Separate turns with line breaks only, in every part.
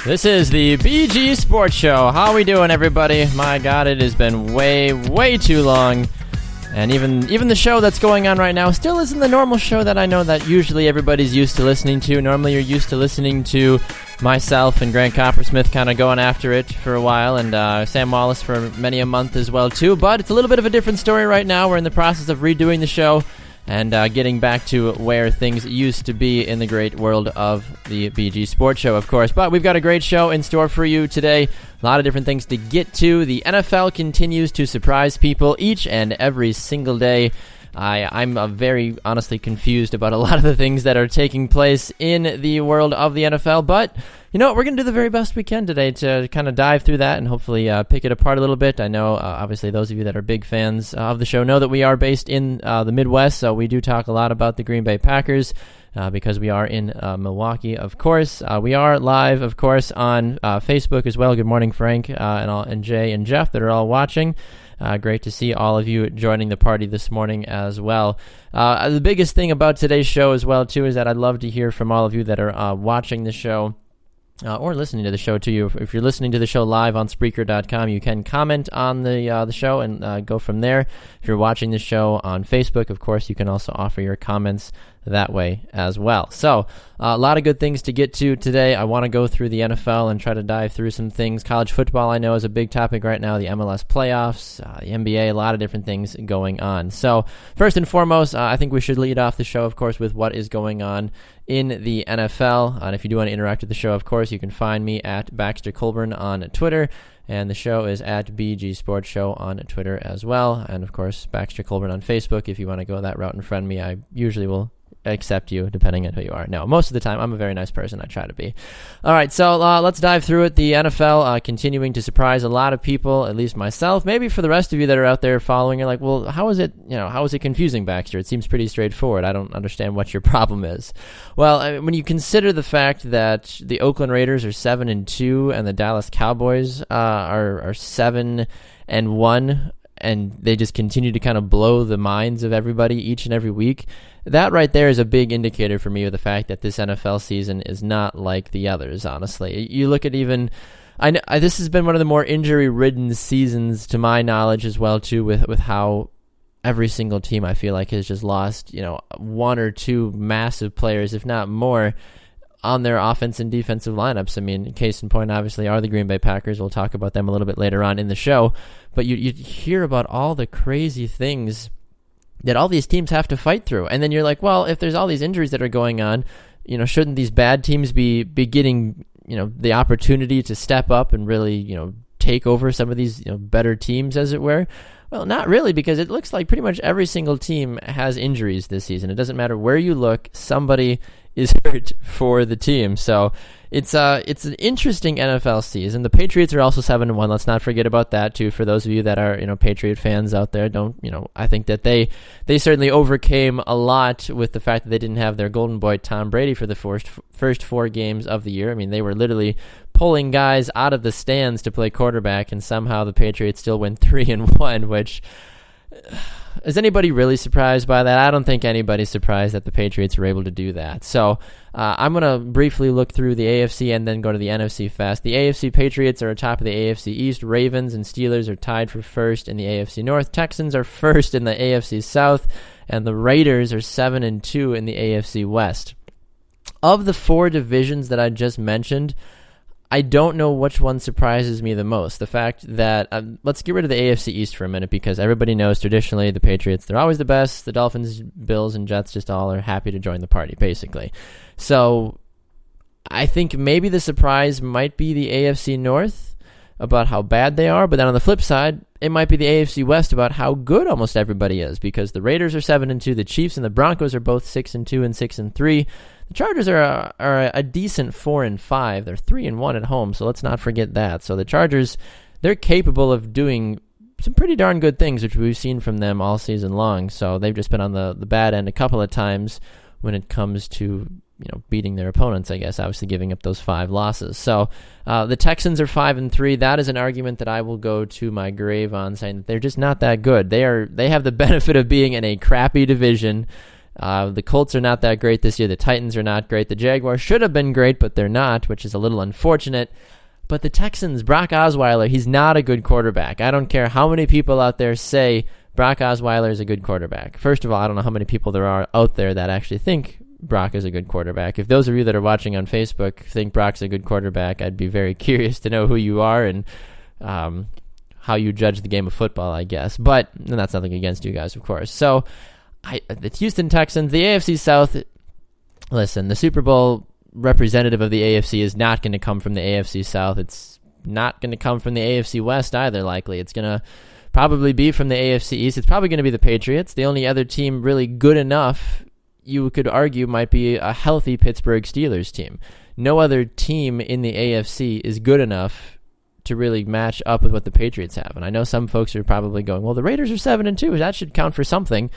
This is the BG Sports Show. How are we doing, everybody? My God, it has been way too long. And even the show that's going on right now still isn't the normal show that I know that usually everybody's used to listening to. Normally you're used to listening to myself and Grant Coppersmith kind of going after it for a while, and Sam Wallace for many a month as well, too. But it's a little bit of a different story right now. We're in the process of redoing the show and getting back to where things used to be in the great world of the BG Sports Show, of course. But we've got a great show in store for you today. A lot of different things to get to. The NFL continues to surprise people each and every single day. I'm very honestly confused about a lot of the things that are taking place in the world of the NFL, but you know what? We're going to do the very best we can today to kind of dive through that and hopefully pick it apart a little bit. I know, obviously, those of you that are big fans of the show know that we are based in the Midwest, so we do talk a lot about the Green Bay Packers because we are in Milwaukee, of course. We are live, of course, on Facebook as well. Good morning, Frank, and Jay and Jeff that are all watching. Great to see all of you joining the party this morning as well. The biggest thing about today's show as well, too, is that I'd love to hear from all of you that are watching the show or listening to the show, too. If you're listening to the show live on Spreaker.com, you can comment on the show and go from there. If you're watching the show on Facebook, of course, you can also offer your comments that way as well. So a lot of good things to get to today. I want to go through the NFL and try to dive through some things. College football, I know, is a big topic right now. The MLS playoffs, the NBA, a lot of different things going on. So first and foremost, I think we should lead off the show, of course, with what is going on in the NFL. And if you do want to interact with the show, of course, you can find me at Baxter Colburn on Twitter. And the show is at BG Sports Show on Twitter as well. And, of course, Baxter Colburn on Facebook. If you want to go that route and friend me, I usually will accept you depending on who you are. No, most of the time I'm a very nice person. I try to be. All right, so let's dive through it. The NFL continuing to surprise a lot of people, at least myself. Maybe for the rest of you that are out there following, you're like, well, how is it confusing, Baxter? It seems pretty straightforward. I don't understand what your problem is. Well, when you consider the fact that the Oakland Raiders are 7-2 and the Dallas Cowboys are 7-1, and they just continue to kind of blow the minds of everybody each and every week, that right there is a big indicator for me of the fact that this NFL season is not like the others, honestly. You look at this has been one of the more injury-ridden seasons to my knowledge as well, too, with how every single team I feel like has just lost, one or two massive players, if not more, on their offense and defensive lineups. I mean, case in point, obviously, are the Green Bay Packers. We'll talk about them a little bit later on in the show. But you hear about all the crazy things that all these teams have to fight through. And then you're like, well, if there's all these injuries that are going on, shouldn't these bad teams be getting, the opportunity to step up and really, take over some of these, better teams, as it were? Well, not really, because it looks like pretty much every single team has injuries this season. It doesn't matter where you look, somebody is hurt for the team. So it's an interesting NFL season. The Patriots are also 7-1. Let's not forget about that too. For those of you that are Patriot fans out there, I think that they certainly overcame a lot with the fact that they didn't have their golden boy Tom Brady for the first 4 games of the year. I mean, they were literally pulling guys out of the stands to play quarterback, and somehow the Patriots still went 3-1, which is anybody really surprised by that? I don't think anybody's surprised that the Patriots were able to do that. So I'm going to briefly look through the AFC and then go to the NFC fast. The AFC Patriots are atop of the AFC East. Ravens and Steelers are tied for first in the AFC North. Texans are first in the AFC South. And the Raiders are 7-2 in the AFC West. Of the 4 divisions that I just mentioned, I don't know which one surprises me the most. The fact that, let's get rid of the AFC East for a minute, because everybody knows traditionally the Patriots, they're always the best. The Dolphins, Bills, and Jets just all are happy to join the party, basically. So I think maybe the surprise might be the AFC North about how bad they are, but then on the flip side, it might be the AFC West about how good almost everybody is, because the Raiders are 7-2, the Chiefs and the Broncos are both 6-2 and 6-3. The Chargers are a decent 4-5. They're 3-1 at home, so let's not forget that. So the Chargers, they're capable of doing some pretty darn good things, which we've seen from them all season long. So they've just been on the bad end a couple of times when it comes to beating their opponents, I guess, obviously giving up those 5 losses. So the Texans are 5-3. That is an argument that I will go to my grave on, saying that they're just not that good. They have the benefit of being in a crappy division. The Colts are not that great this year. The Titans are not great. The Jaguars should have been great, but they're not, which is a little unfortunate. But the Texans, Brock Osweiler, he's not a good quarterback. I don't care how many people out there say Brock Osweiler is a good quarterback. First of all, I don't know how many people there are out there that actually think Brock is a good quarterback. If those of you that are watching on Facebook think Brock's a good quarterback, I'd be very curious to know who you are and how you judge the game of football, I guess. But that's nothing against you guys, of course. So, the Houston Texans, the AFC South, listen, the Super Bowl representative of the AFC is not going to come from the AFC South. It's not going to come from the AFC West either, likely. It's going to probably be from the AFC East. It's probably going to be the Patriots. The only other team really good enough, you could argue, might be a healthy Pittsburgh Steelers team. No other team in the AFC is good enough to really match up with what the Patriots have. And I know some folks are probably going, well, the Raiders are 7-2. That should count for something.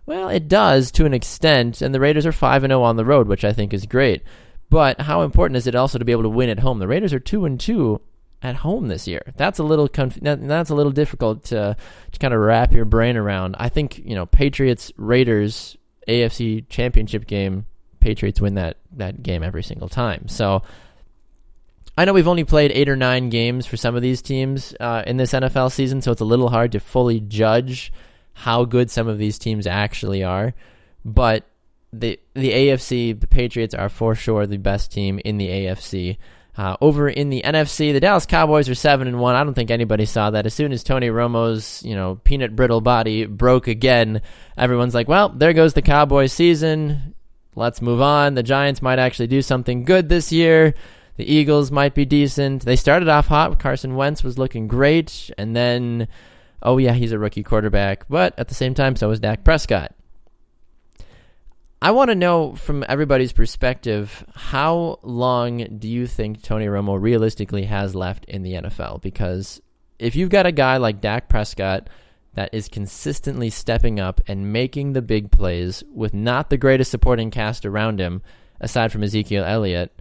Well, it does to an extent, and the Raiders are 5-0 on the road, which I think is great. But how important is it also to be able to win at home? The Raiders are 2-2 at home this year. That's a little that's a little difficult to kind of wrap your brain around. I think, Patriots Raiders AFC Championship game, Patriots win that game every single time. So I know we've only played 8 or 9 games for some of these teams in this NFL season, so it's a little hard to fully judge how good some of these teams actually are. But the AFC, the Patriots are for sure the best team in the AFC. Over in the NFC, the Dallas Cowboys are 7-1. I don't think anybody saw that. As soon as Tony Romo's, peanut brittle body broke again, everyone's like, well, there goes the Cowboys season. Let's move on. The Giants might actually do something good this year. The Eagles might be decent. They started off hot. Carson Wentz was looking great. And then, oh yeah, he's a rookie quarterback. But at the same time, so is Dak Prescott. I want to know from everybody's perspective, how long do you think Tony Romo realistically has left in the NFL? Because if you've got a guy like Dak Prescott that is consistently stepping up and making the big plays with not the greatest supporting cast around him, aside from Ezekiel Elliott,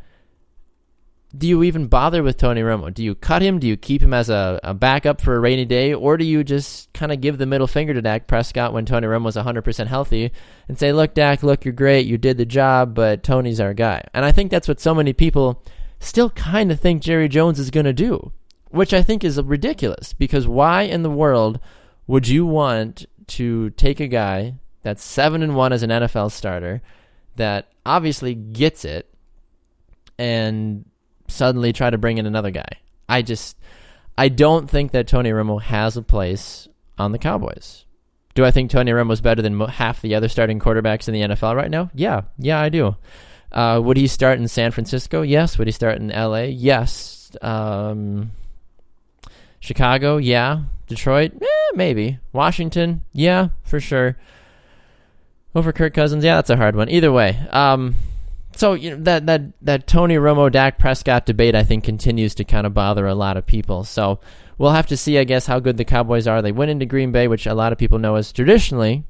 do you even bother with Tony Romo? Do you cut him? Do you keep him as a backup for a rainy day? Or do you just kind of give the middle finger to Dak Prescott when Tony Romo's 100% healthy and say, look, Dak, look, you're great. You did the job, but Tony's our guy. And I think that's what so many people still kind of think Jerry Jones is going to do, which I think is ridiculous, because why in the world would you want to take a guy that's 7-1 as an NFL starter that obviously gets it and suddenly try to bring in another guy? I don't think that Tony Romo has a place on the Cowboys. Do I think Tony Romo's better than half the other starting quarterbacks in the NFL right now? Yeah, I do. Would he start in San Francisco? Yes. Would he start in LA? Yes. Chicago? Yeah. Detroit? Maybe. Washington? Yeah, for sure. Over Kirk Cousins? Yeah, that's a hard one. Either way. So that Tony Romo, Dak Prescott debate, I think, continues to kind of bother a lot of people. So we'll have to see, I guess, how good the Cowboys are. They went into Green Bay, which a lot of people know is traditionally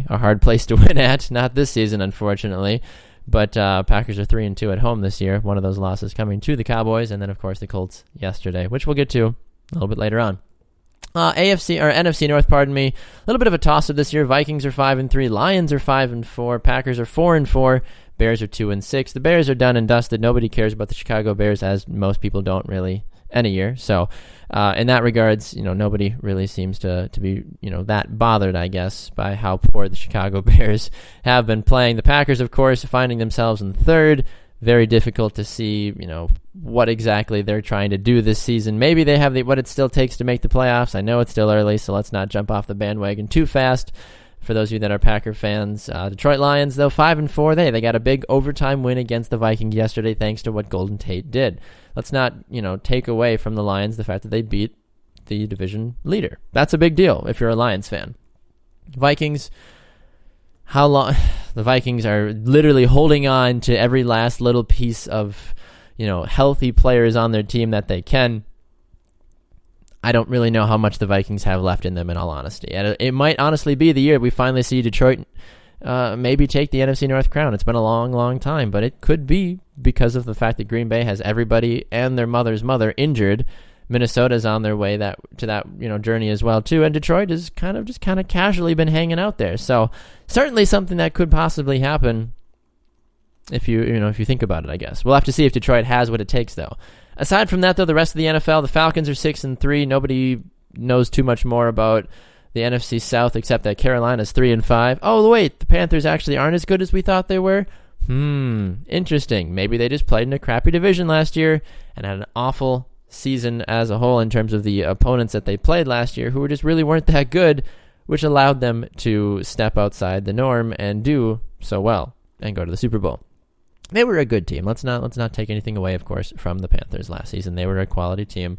a hard place to win at. Not this season, unfortunately. But Packers are 3-2 at home this year. One of those losses coming to the Cowboys, and then of course the Colts yesterday, which we'll get to a little bit later on. NFC North, pardon me. A little bit of a toss-up this year. Vikings are 5-3, Lions are 5-4, Packers are 4-4, Bears are 2-6. The Bears are done and dusted. Nobody cares about the Chicago Bears, as most people don't really any year. So, in that regards, nobody really seems to be, that bothered, I guess, by how poor the Chicago Bears have been playing. The Packers, of course, finding themselves in third. Very difficult to see, what exactly they're trying to do this season. Maybe they have what it still takes to make the playoffs. I know it's still early, so let's not jump off the bandwagon too fast. For those of you that are Packer fans, Detroit Lions, though, 5-4. They got a big overtime win against the Vikings yesterday, thanks to what Golden Tate did. Let's not, take away from the Lions the fact that they beat the division leader. That's a big deal if you're a Lions fan. Vikings, how long? The Vikings are literally holding on to every last little piece of, healthy players on their team that they can. I don't really know how much the Vikings have left in them, in all honesty. And it might honestly be the year we finally see Detroit maybe take the NFC North crown. It's been a long, long time, but it could be because of the fact that Green Bay has everybody and their mother's mother injured. Minnesota's on their way to that journey as well too, and Detroit has kind of casually been hanging out there. So certainly something that could possibly happen if you think about it. I guess we'll have to see if Detroit has what it takes though. Aside from that though, the rest of the NFL, the Falcons are 6-3. Nobody knows too much more about the NFC South except that Carolina's 3-5. Oh wait, the Panthers actually aren't as good as we thought they were. Interesting. Maybe they just played in a crappy division last year and had an awful season as a whole in terms of the opponents that they played last year, who just really weren't that good, which allowed them to step outside the norm and do so well and go to the Super Bowl. They were a good team. Let's not take anything away, of course, from the Panthers last season. They were a quality team.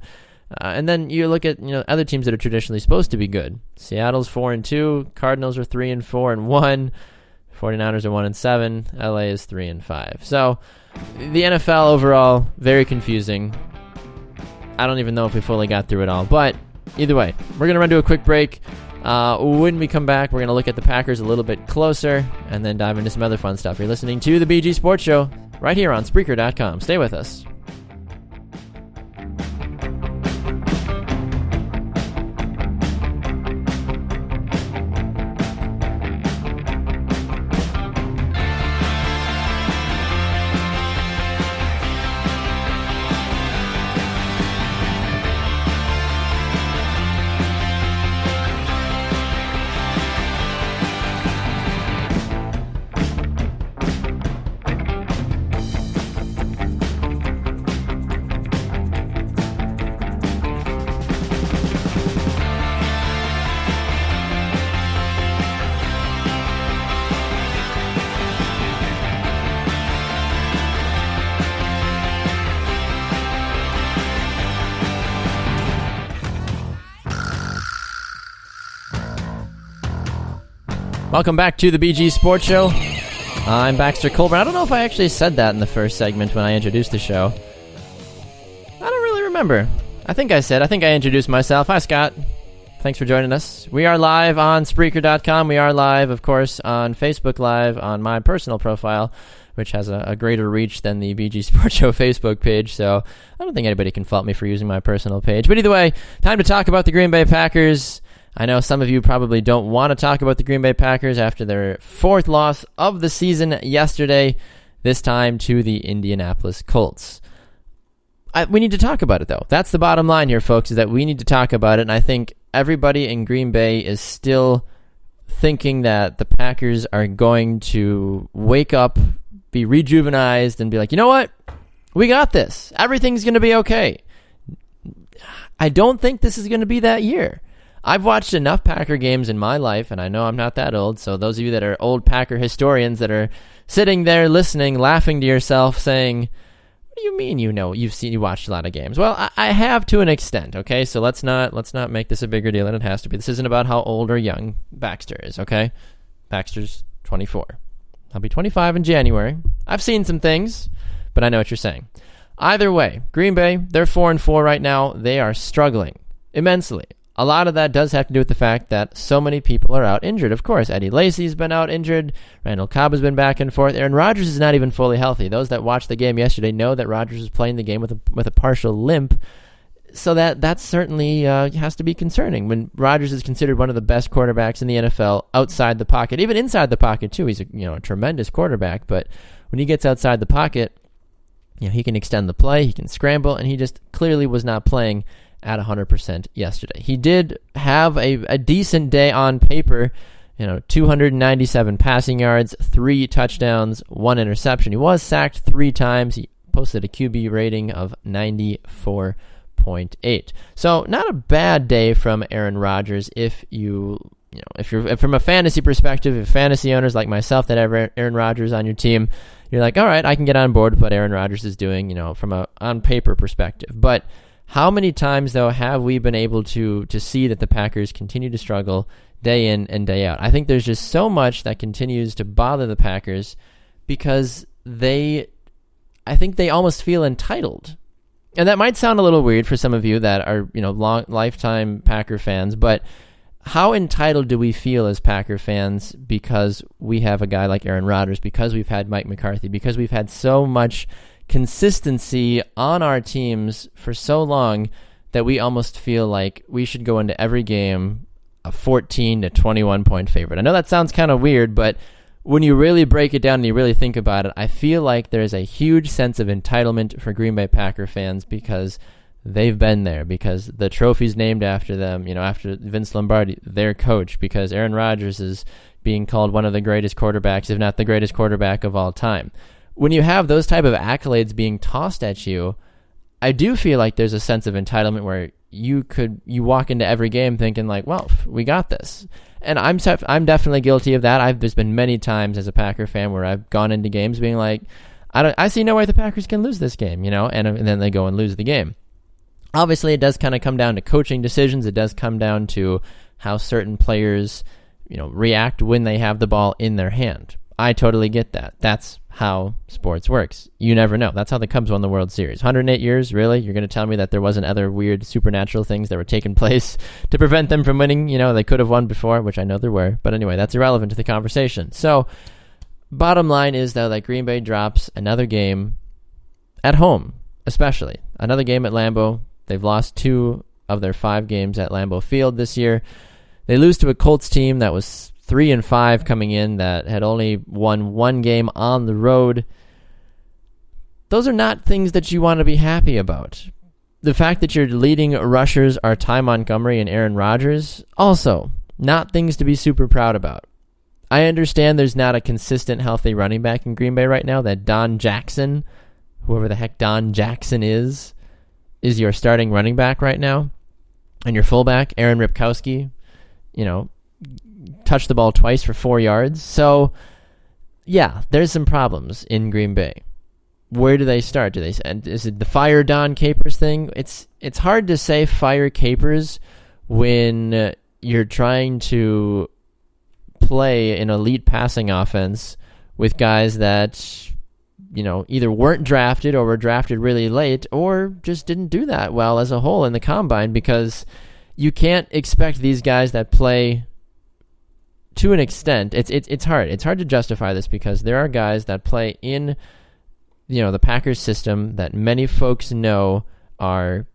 And then you look at other teams that are traditionally supposed to be good. Seattle's 4-2, Cardinals are 3-4-1, 49ers are 1-7, LA is 3-5. So the NFL overall very confusing. I don't even know if we fully got through it all, but either way, we're gonna run to a quick break. When we come back, we're gonna look at the Packers a little bit closer and then dive into some other fun stuff. You're listening to the BG Sports Show right here on Spreaker.com. Stay with us. Welcome back to the BG Sports Show. I'm Baxter Colburn. I don't know if I actually said that in the first segment when I introduced the show. I don't really remember. I think I introduced myself. Hi, Scott. Thanks for joining us. We are live on Spreaker.com. We are live, of course, on Facebook Live on my personal profile, which has a greater reach than the BG Sports Show Facebook page, so I don't think anybody can fault me for using my personal page. But either way, time to talk about the Green Bay Packers. I know some of you probably don't want to talk about the Green Bay Packers after their fourth loss of the season yesterday, this time to the Indianapolis Colts. We need to talk about it, though. That's the bottom line here, folks, is that we need to talk about it, and I think everybody in Green Bay is still thinking that the Packers are going to wake up, be rejuvenized, and be like, you know what? We got this. Everything's going to be okay. I don't think this is going to be that year. I've watched enough Packer games in my life, and I know I'm not that old, so those of you that are old Packer historians that are sitting there listening, laughing to yourself, saying, what do you mean you watched a lot of games? Well, I have to an extent, okay? So let's not make this a bigger deal than it has to be. This isn't about how old or young Baxter is, okay? Baxter's 24. I'll be 25 in January. I've seen some things, but I know what you're saying. Either way, Green Bay, they're 4-4 right now. They are struggling immensely. A lot of that does have to do with the fact that so many people are out injured. Of course, Eddie Lacy's been out injured. Randall Cobb has been back and forth. Aaron Rodgers is not even fully healthy. Those that watched the game yesterday know that Rodgers was playing the game with a partial limp. So that certainly has to be concerning when Rodgers is considered one of the best quarterbacks in the NFL outside the pocket, even inside the pocket too. He's a tremendous quarterback, but when he gets outside the pocket, he can extend the play, he can scramble, and he just clearly was not playing at 100% yesterday. He did have a decent day on paper, 297 passing yards, 3 touchdowns, 1 interception. He was sacked 3 times. He posted a QB rating of 94.8. So not a bad day from Aaron Rodgers if if from a fantasy perspective, if fantasy owners like myself that have Aaron Rodgers on your team, you're like, all right, I can get on board with what Aaron Rodgers is doing, from a on paper perspective. But how many times, though, have we been able to see that the Packers continue to struggle day in and day out? I think there's just so much that continues to bother the Packers because I think they almost feel entitled. And that might sound a little weird for some of you that are, long lifetime Packer fans, but how entitled do we feel as Packer fans because we have a guy like Aaron Rodgers, because we've had Mike McCarthy, because we've had so much consistency on our teams for so long that we almost feel like we should go into every game a 14 to 21 point favorite. I know that sounds kind of weird, but when you really break it down and you really think about it, I feel like there's a huge sense of entitlement for Green Bay Packer fans because they've been there, because the trophy's named after them, after Vince Lombardi, their coach, because Aaron Rodgers is being called one of the greatest quarterbacks, if not the greatest quarterback of all time. When you have those type of accolades being tossed at you, I do feel like there's a sense of entitlement where you walk into every game thinking like, well, we got this. And I'm definitely guilty of that. There's been many times as a Packer fan where I've gone into games being like, I see no way the Packers can lose this game, and then they go and lose the game. Obviously, it does kind of come down to coaching decisions. It does come down to how certain players, react when they have the ball in their hand. I totally get that. That's how sports works. You never know. That's how the Cubs won the World Series. 108 years, really? You're going to tell me that there wasn't other weird supernatural things that were taking place to prevent them from winning? They could have won before, which I know there were. But anyway, that's irrelevant to the conversation. So, bottom line is, though, that Green Bay drops another game at home, especially. Another game at Lambeau. They've lost 2 of their 5 games at Lambeau Field this year. They lose to a Colts team that was 3-5 coming in, that had only won 1 game on the road. Those are not things that you want to be happy about. The fact that your leading rushers are Ty Montgomery and Aaron Rodgers, also not things to be super proud about. I understand there's not a consistent, healthy running back in Green Bay right now, that Don Jackson, whoever the heck Don Jackson is your starting running back right now. And your fullback, Aaron Ripkowski, touched the ball twice for 4 yards. So, yeah, there's some problems in Green Bay. Where do they start? Is it the fire Don Capers thing? It's hard to say fire Capers when you're trying to play an elite passing offense with guys that, either weren't drafted or were drafted really late or just didn't do that well as a whole in the combine, because you can't expect these guys that play to an extent. It's hard. It's hard to justify this because there are guys that play in, the Packers system that many folks know are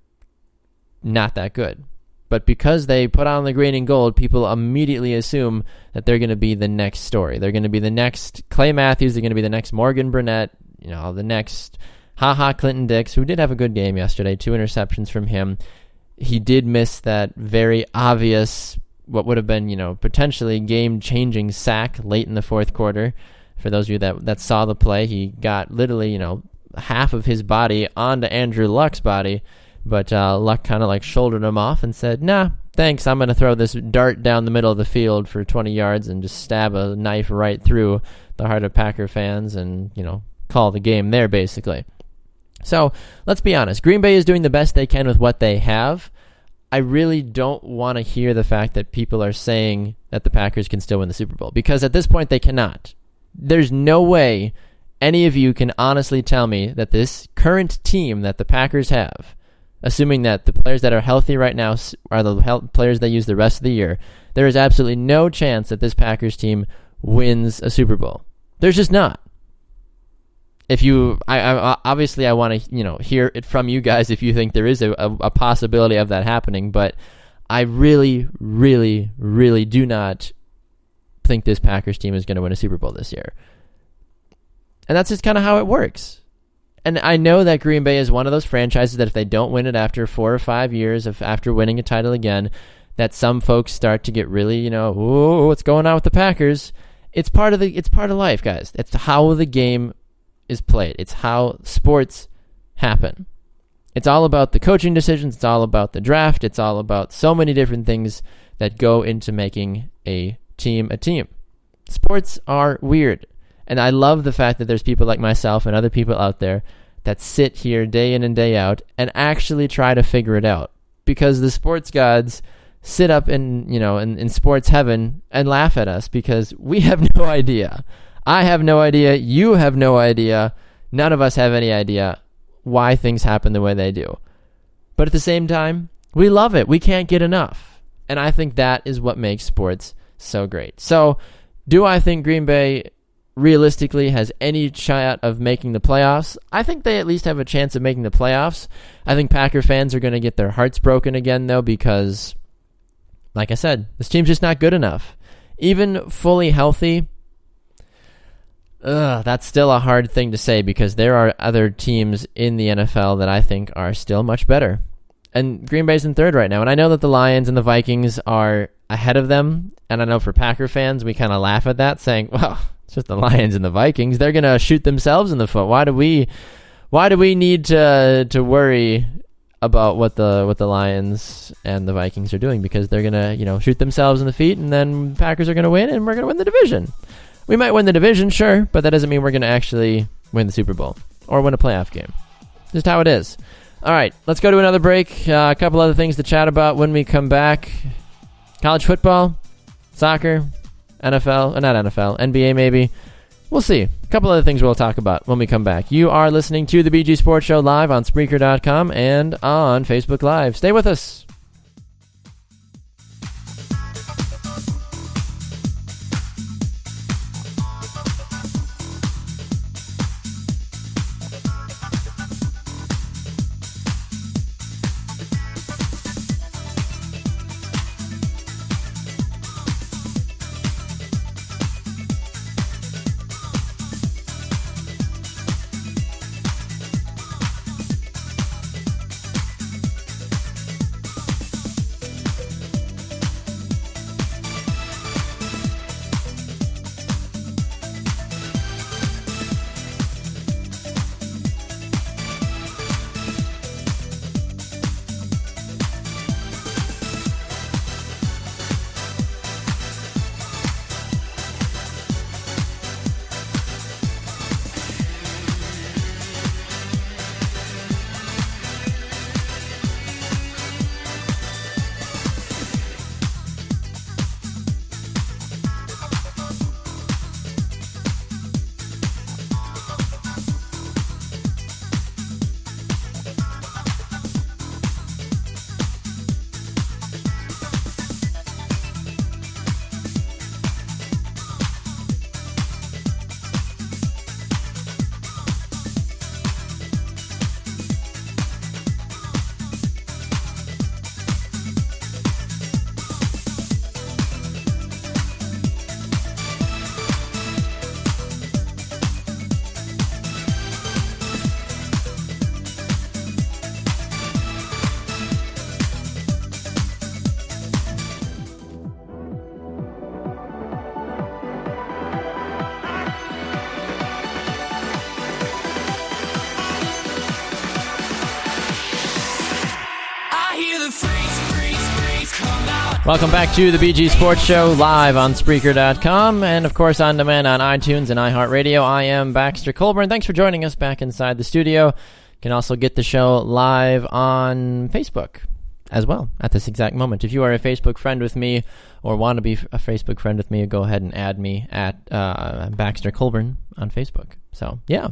not that good. But because they put on the green and gold, people immediately assume that they're going to be the next story. They're going to be the next Clay Matthews. They're going to be the next Morgan Burnett. The next Clinton Dix, who did have a good game yesterday. 2 interceptions from him. He did miss that very obvious, what would have been, potentially game-changing sack late in the fourth quarter. For those of you that saw the play, he got literally, half of his body onto Andrew Luck's body, but Luck kind of shouldered him off and said, nah, thanks, I'm going to throw this dart down the middle of the field for 20 yards and just stab a knife right through the heart of Packer fans and, call the game there, basically. So, let's be honest. Green Bay is doing the best they can with what they have. I really don't want to hear the fact that people are saying that the Packers can still win the Super Bowl, because at this point they cannot. There's no way any of you can honestly tell me that this current team that the Packers have, assuming that the players that are healthy right now are the players they use the rest of the year, there is absolutely no chance that this Packers team wins a Super Bowl. There's just not. I obviously I want to hear it from you guys if you think there is a possibility of that happening, but I really, really, really do not think this Packers team is going to win a Super Bowl this year. And that's just kind of how it works. And I know that Green Bay is one of those franchises that if they don't win it after 4 or 5 years after winning a title again, that some folks start to get really, ooh, what's going on with the Packers? It's part of life, guys. It's how the game is played. It's how sports happen. It's all about the coaching decisions. It's all about the draft. It's all about so many different things that go into making a team a team. Sports are weird. And I love the fact that there's people like myself and other people out there that sit here day in and day out and actually try to figure it out. Because the sports gods sit up in sports heaven and laugh at us because we have no idea. I have no idea. You have no idea. None of us have any idea why things happen the way they do. But at the same time, we love it. We can't get enough. And I think that is what makes sports so great. So, do I think Green Bay realistically has any shot of making the playoffs. I think they at least have a chance of making the playoffs. I think Packer fans are going to get their hearts broken again, though, because, like I said, this team's just not good enough. Even fully healthy, that's still a hard thing to say because there are other teams in the NFL that I think are still much better. And Green Bay's in third right now. And I know that the Lions and the Vikings are ahead of them. And I know for Packer fans, we kind of laugh at that, saying, well, it's just the Lions and the Vikings. They're going to shoot themselves in the foot. Why do we need to worry about what the Lions and the Vikings are doing? Because they're going to, shoot themselves in the feet, and then Packers are going to win, and we're going to win the division. We might win the division, sure, but that doesn't mean we're going to actually win the Super Bowl or win a playoff game. Just how it is. All right, let's go to another break. A couple other things to chat about when we come back. College football, soccer, NFL, not NFL, NBA maybe. We'll see. A couple other things we'll talk about when we come back. You are listening to the BG Sports Show live on Spreaker.com and on Facebook Live. Stay with us. Welcome back to the BG Sports Show live on Spreaker.com and, of course, on demand on iTunes and iHeartRadio. I am Baxter Colburn. Thanks for joining us back inside the studio. You can also get the show live on Facebook as well at this exact moment. If you are a Facebook friend with me or want to be a Facebook friend with me, go ahead and add me at Baxter Colburn on Facebook. So, yeah.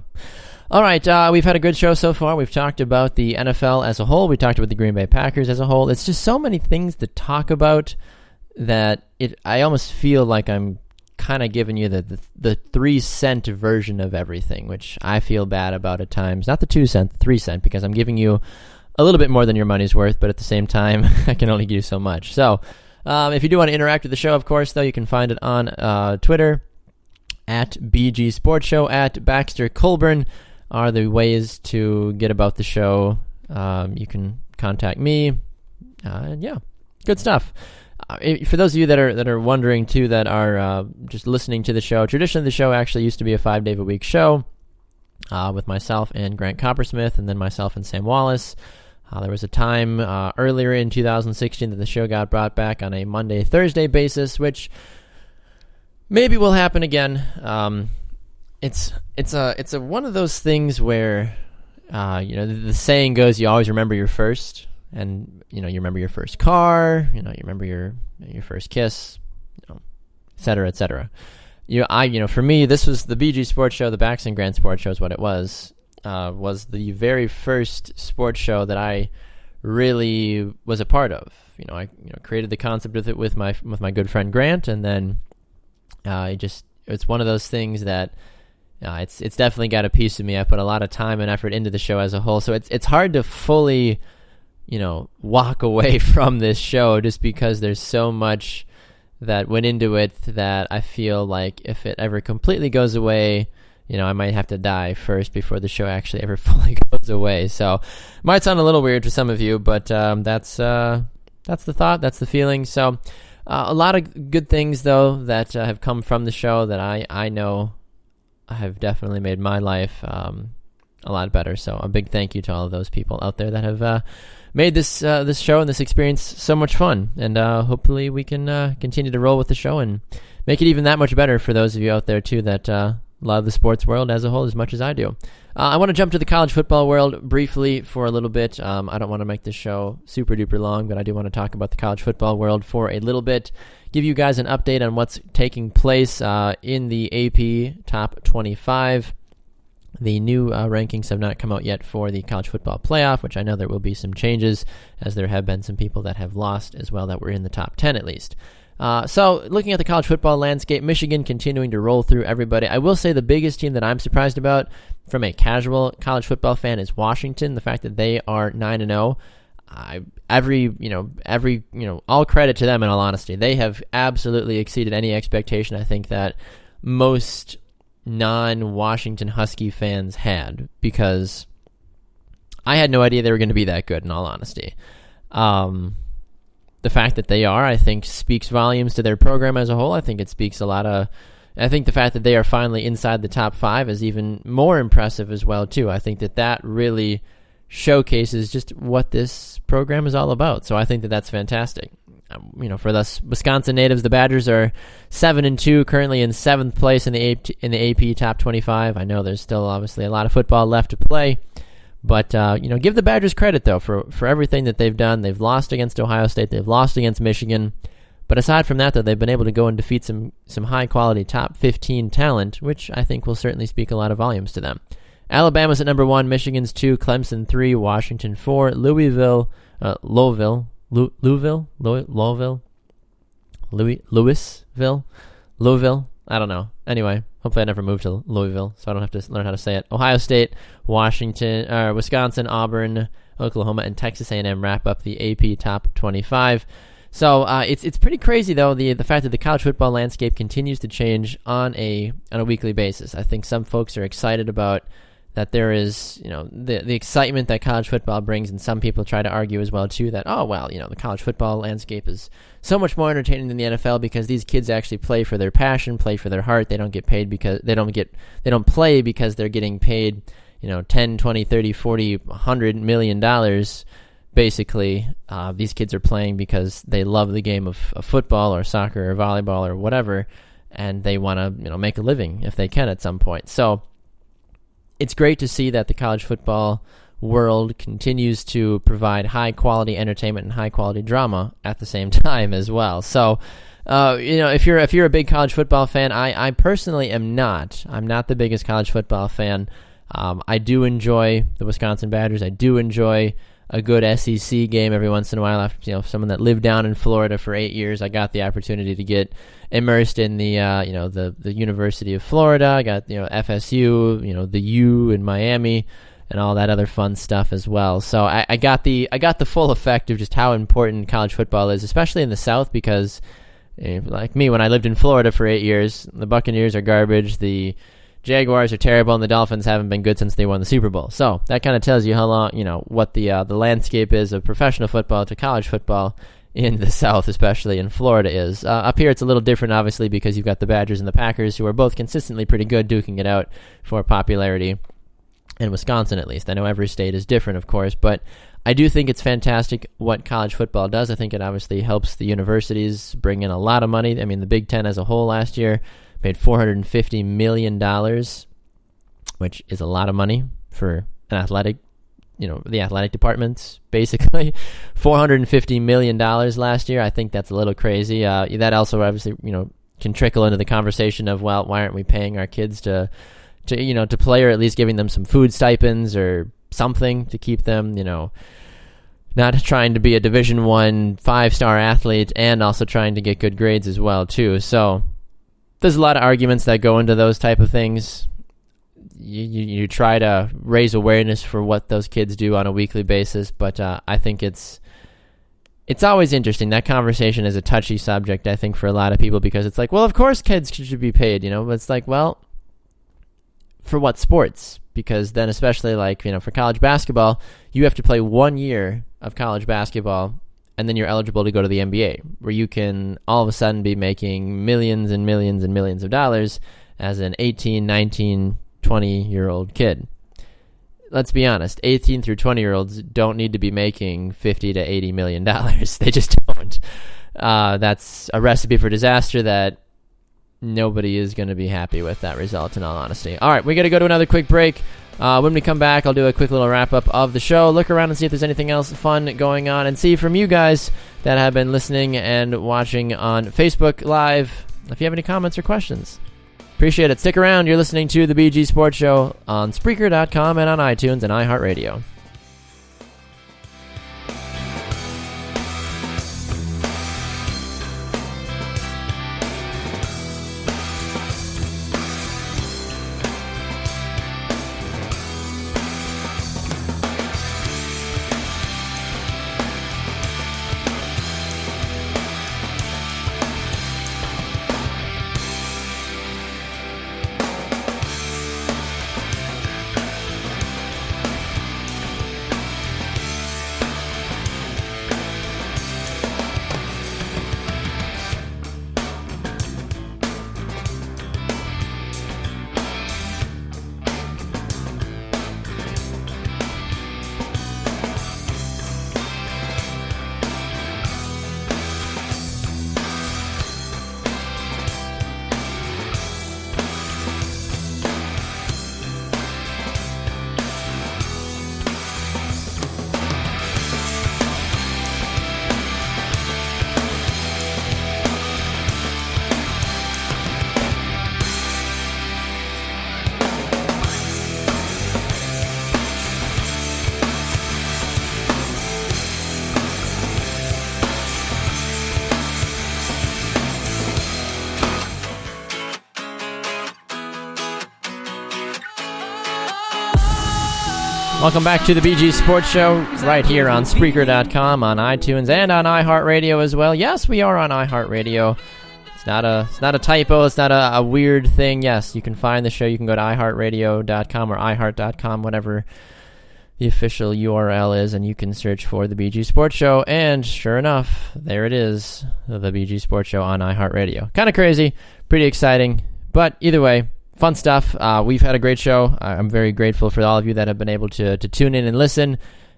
All right, we've had a good show so far. We've talked about the NFL as a whole. We talked about the Green Bay Packers as a whole. It's just so many things to talk about that I almost feel like I'm kind of giving you the 3-cent version of everything, which I feel bad about at times. Not the 2-cent, the 3-cent, because I'm giving you a little bit more than your money's worth, but at the same time, I can only give you so much. So if you do want to interact with the show, of course, though, you can find it on Twitter, at BG Sports Show, at Baxter Colburn. Are the ways to get about the show. You can contact me. Yeah, good stuff. For those of you that are wondering too, that are just listening to the show, traditionally the show actually used to be a 5-day-a-week show with myself and Grant Coppersmith, and then myself and Sam Wallace. There was a time earlier in 2016 that the show got brought back on a Monday-Thursday basis, which maybe will happen again. It's a one of those things where the saying goes, you always remember your first, and you remember your first car, you remember your first kiss, et cetera, et cetera. For me, this was the BG Sports Show, the Bax and Grant Sports Show is what it was the very first sports show that I really was a part of. I created the concept with it with my good friend Grant, and then it's one of those things that it's definitely got a piece of me. I put a lot of time and effort into the show as a whole, so it's hard to fully, walk away from this show just because there's so much that went into it that I feel like if it ever completely goes away, I might have to die first before the show actually ever fully goes away. So it might sound a little weird to some of you, but that's the thought, that's the feeling. So a lot of good things, though, that have come from the show that I know have definitely made my life a lot better. So a big thank you to all of those people out there that have made this show and this experience so much fun. And hopefully we can continue to roll with the show and make it even that much better for those of you out there, too, that love the sports world as a whole as much as I do. I want to jump to the college football world briefly for a little bit. I don't want to make this show super duper long, but I do want to talk about the college football world for a little bit, give you guys an update on what's taking place in the AP Top 25. The new rankings have not come out yet for the college football playoff, which I know there will be some changes, as there have been some people that have lost as well that were in the top 10 at least. So looking at the college football landscape, Michigan continuing to roll through everybody. I will say the biggest team that I'm surprised about from a casual college football fan is Washington. The fact that they are 9-0, all credit to them in all honesty. They have absolutely exceeded any expectation I think that most non-Washington Husky fans had, because I had no idea they were going to be that good in all honesty. The fact that they are, I think, speaks volumes to their program as a whole. I think it speaks a lot of... I think the fact that they are finally inside the top 5 is even more impressive as well, too. I think that really showcases just what this program is all about. So I think that's fantastic. For us Wisconsin natives, the Badgers are 7-2, currently in 7th place in the AP Top 25. I know there's still obviously a lot of football left to play. But, give the Badgers credit, though, for everything that they've done. They've lost against Ohio State. They've lost against Michigan. But aside from that, though, they've been able to go and defeat some high-quality top 15 talent, which I think will certainly speak a lot of volumes to them. Alabama's at number 1, Michigan's 2, Clemson 3, Washington 4, Louisville, Louisville, I don't know. Anyway, hopefully I never moved to Louisville, so I don't have to learn how to say it. Ohio State, Wisconsin, Auburn, Oklahoma, and Texas A&M wrap up the AP Top 25. So it's pretty crazy, though, the fact that the college football landscape continues to change on a weekly basis. I think some folks are excited about that there is, the excitement that college football brings, and some people try to argue as well, too, that, the college football landscape is so much more entertaining than the NFL because these kids actually play for their passion, play for their heart. They don't get paid because they don't play because they're getting paid, 10, 20, 30, 40, $100 million. Basically, these kids are playing because they love the game of football or soccer or volleyball or whatever, and they want to, make a living if they can at some point. So it's great to see that the college football world continues to provide high-quality entertainment and high-quality drama at the same time as well. So, if you're a big college football fan, I personally am not. I'm not the biggest college football fan. I do enjoy the Wisconsin Badgers. I do enjoy a good SEC game every once in a while. After someone that lived down in Florida for 8 years, I got the opportunity to get immersed in the the University of Florida. I got FSU, the U in Miami, and all that other fun stuff as well. So I got the full effect of just how important college football is, especially in the South, because like me, when I lived in Florida for 8 years, the Buccaneers are garbage, the Jaguars are terrible, and the Dolphins haven't been good since they won the Super Bowl. So that kind of tells you how long, what the landscape is of professional football to college football in the South, especially in Florida, is. Up here it's a little different, obviously, because you've got the Badgers and the Packers, who are both consistently pretty good, duking it out for popularity. In Wisconsin, at least. I know every state is different, of course, but I do think it's fantastic what college football does. I think it obviously helps the universities bring in a lot of money. I mean, the Big Ten as a whole last year paid $450 million, which is a lot of money for an athletic, the athletic departments, basically. $450 million last year. I think that's a little crazy. That also obviously, can trickle into the conversation of, well, why aren't we paying our kids to play, or at least giving them some food stipends or something to keep them, not trying to be a Division I 5-star athlete and also trying to get good grades as well, too. So there's a lot of arguments that go into those type of things. You try to raise awareness for what those kids do on a weekly basis, but I think it's always interesting. That conversation is a touchy subject, I think, for a lot of people, because it's like, well, of course kids should be paid, but it's like, well, for what sports? Because then, especially like, for college basketball, you have to play 1 year of college basketball, and then you're eligible to go to the NBA, where you can all of a sudden be making millions and millions and millions of dollars as an 18, 19, 20-year-old kid. Let's be honest, 18 through 20-year-olds don't need to be making $50 to $80 million. They just don't. That's a recipe for disaster that nobody is going to be happy with that result, in all honesty. All right, we got to go to another quick break. When we come back, I'll do a quick little wrap-up of the show, look around and see if there's anything else fun going on, and see from you guys that have been listening and watching on Facebook Live if you have any comments or questions. Appreciate it. Stick around. You're listening to the BG Sports Show on Spreaker.com and on iTunes and iHeartRadio. Welcome back to the BG Sports Show, right here on Spreaker.com, on iTunes, and on iHeartRadio as well. Yes, we are on iHeartRadio. It's not a typo. It's not a weird thing. Yes, you can find the show. You can go to iHeartRadio.com or iHeart.com, whatever the official URL is, and you can search for the BG Sports Show. And sure enough, there it is, the BG Sports Show on iHeartRadio. Kind of crazy, pretty exciting, but either way, fun stuff. We've had a great show. I'm very grateful for all of you that have been able to tune in and listen,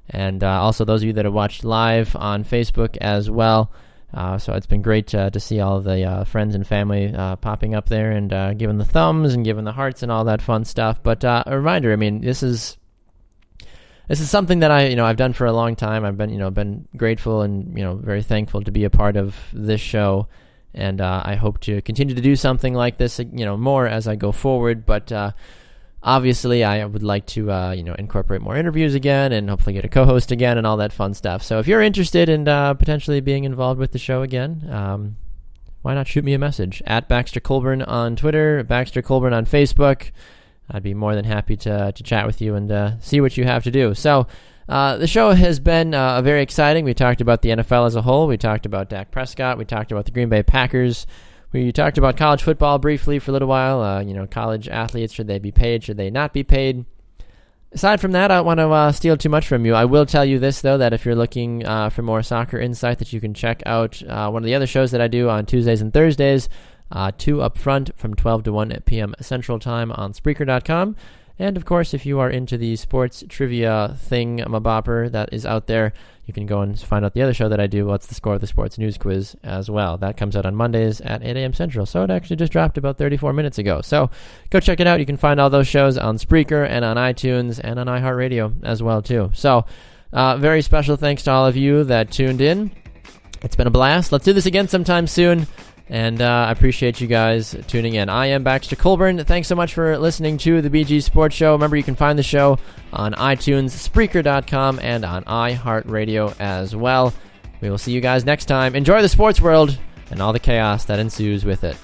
and also those of you that have watched live on Facebook as well. So it's been great to see all of the friends and family popping up there and giving the thumbs and giving the hearts and all that fun stuff. But a reminder, I mean, this is something that I've done for a long time. I've been grateful and very thankful to be a part of this show. And I hope to continue to do something like this, more as I go forward. But obviously, I would like to, incorporate more interviews again, and hopefully get a co-host again, and all that fun stuff. So if you're interested in potentially being involved with the show again, why not shoot me a message at Baxter Colburn on Twitter, Baxter Colburn on Facebook. I'd be more than happy to chat with you and see what you have to do. So. The show has been very exciting. We talked about the NFL as a whole. We talked about Dak Prescott. We talked about the Green Bay Packers. We talked about college football briefly for a little while. College athletes, should they be paid? Should they not be paid? Aside from that, I don't want to steal too much from you. I will tell you this, though, that if you're looking for more soccer insight, that you can check out one of the other shows that I do on Tuesdays and Thursdays, 2 Up Front from 12 to 1 p.m. Central Time on Spreaker.com. And, of course, if you are into the sports trivia thing-mabopper that is out there, you can go and find out the other show that I do, What's the Score of the Sports News Quiz, as well. That comes out on Mondays at 8 a.m. Central, so it actually just dropped about 34 minutes ago. So go check it out. You can find all those shows on Spreaker and on iTunes and on iHeartRadio as well, too. So very special thanks to all of you that tuned in. It's been a blast. Let's do this again sometime soon. And I appreciate you guys tuning in. I am Baxter Colburn. Thanks so much for listening to the BG Sports Show. Remember, you can find the show on iTunes, Spreaker.com, and on iHeartRadio as well. We will see you guys next time. Enjoy the sports world and all the chaos that ensues with it.